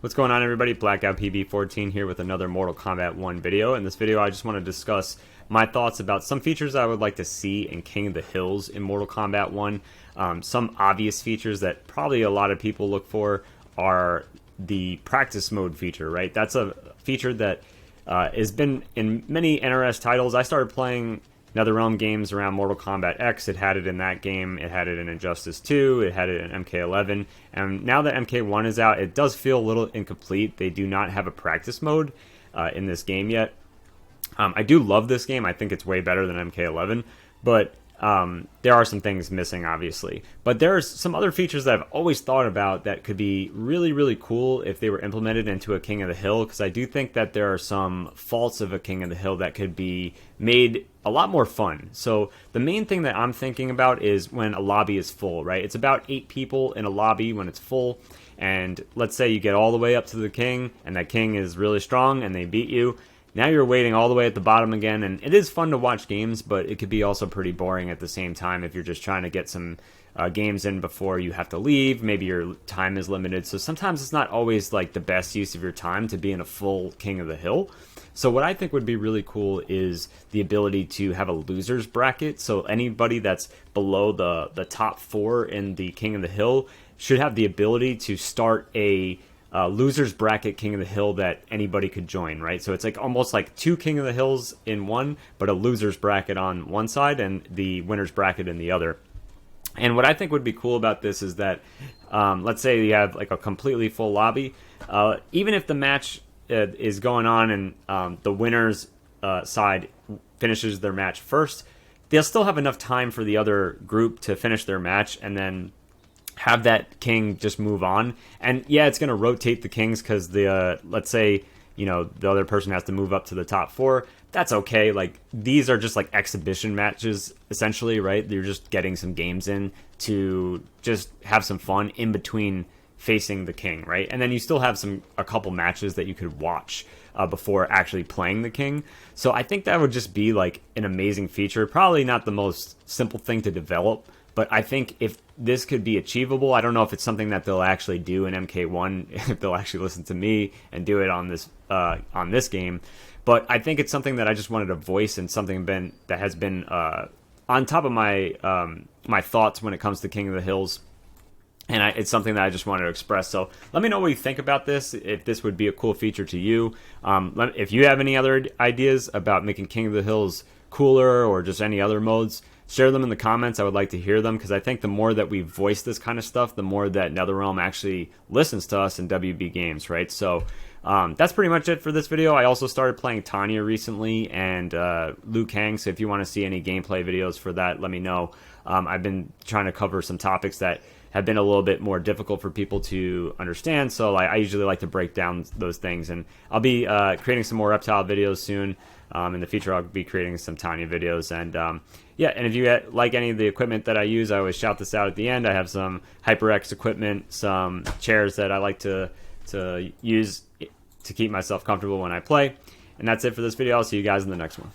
What's going on, everybody? Blackout PB14 here with another Mortal Kombat 1 video. In this video I just want to discuss my thoughts about some features I would like to see in King of the Hills in Mortal Kombat 1. Some obvious features that probably a lot of people look for are the practice mode feature, right? That's a feature that has been in many NRS titles. I started playing NetherRealm games around Mortal Kombat X. It had it in that game, it had it in Injustice 2, it had it in MK11, and now that MK1 is out, it does feel a little incomplete. They do not have a practice mode in this game yet. I do love this game. I think it's way better than MK11, but there are some things missing, obviously. But there's some other features that I've always thought about that could be really, really cool if they were implemented into a King of the Hill, because I do think that there are some faults of a King of the Hill that could be made a lot more fun. So the main thing that I'm thinking about is when a lobby is full, right? It's about 8 people in a lobby when it's full, and let's say you get all the way up to the king, and that king is really strong, and they beat you. Now you're waiting all the way at the bottom again, and it is fun to watch games, but it could be also pretty boring at the same time if you're just trying to get some games in before you have to leave. Maybe your time is limited, so sometimes it's not always like the best use of your time to be in a full King of the Hill. So what I think would be really cool is the ability to have a losers bracket, so anybody that's below the top 4 in the King of the Hill should have the ability to start a losers bracket King of the Hill that anybody could join, right? So it's like almost like 2 King of the Hills in one, but a losers bracket on one side and the winners bracket in the other. And what I think would be cool about this is that, let's say you have like a completely full lobby, even if the match is going on and the winners side finishes their match first, they'll still have enough time for the other group to finish their match and then have that king just move on. And yeah, it's going to rotate the kings because the let's say, you know, the other person has to move up to the top 4. That's okay. Like, these are just like exhibition matches essentially, right? You're just getting some games in to just have some fun in between facing the king, right? And then you still have a couple matches that you could watch before actually playing the king. So I think that would just be like an amazing feature. Probably not the most simple thing to develop, but I think if this could be achievable, I don't know if it's something that they'll actually do in MK1, if they'll actually listen to me and do it on this game. But I think it's something that I just wanted to voice, and something that has been on top of my my thoughts when it comes to King of the Hills. And it's something that I just wanted to express. So let me know what you think about this, if this would be a cool feature to you. If you have any other ideas about making King of the Hills cooler or just any other modes, share them in the comments. I would like to hear them, because I think the more that we voice this kind of stuff, the more that NetherRealm actually listens to us in WB Games, right? So that's pretty much it for this video. I also started playing Tanya recently and Liu Kang, so if you want to see any gameplay videos for that, let me know. I've been trying to cover some topics that have been a little bit more difficult for people to understand, so I usually like to break down those things, and I'll be creating some more Reptile videos soon. In the future, I'll be creating some Tanya videos, and yeah, and if you like any of the equipment that I use, I always shout this out at the end. I have some HyperX equipment, some chairs that I like to use to keep myself comfortable when I play, and that's it for this video. I'll see you guys in the next one.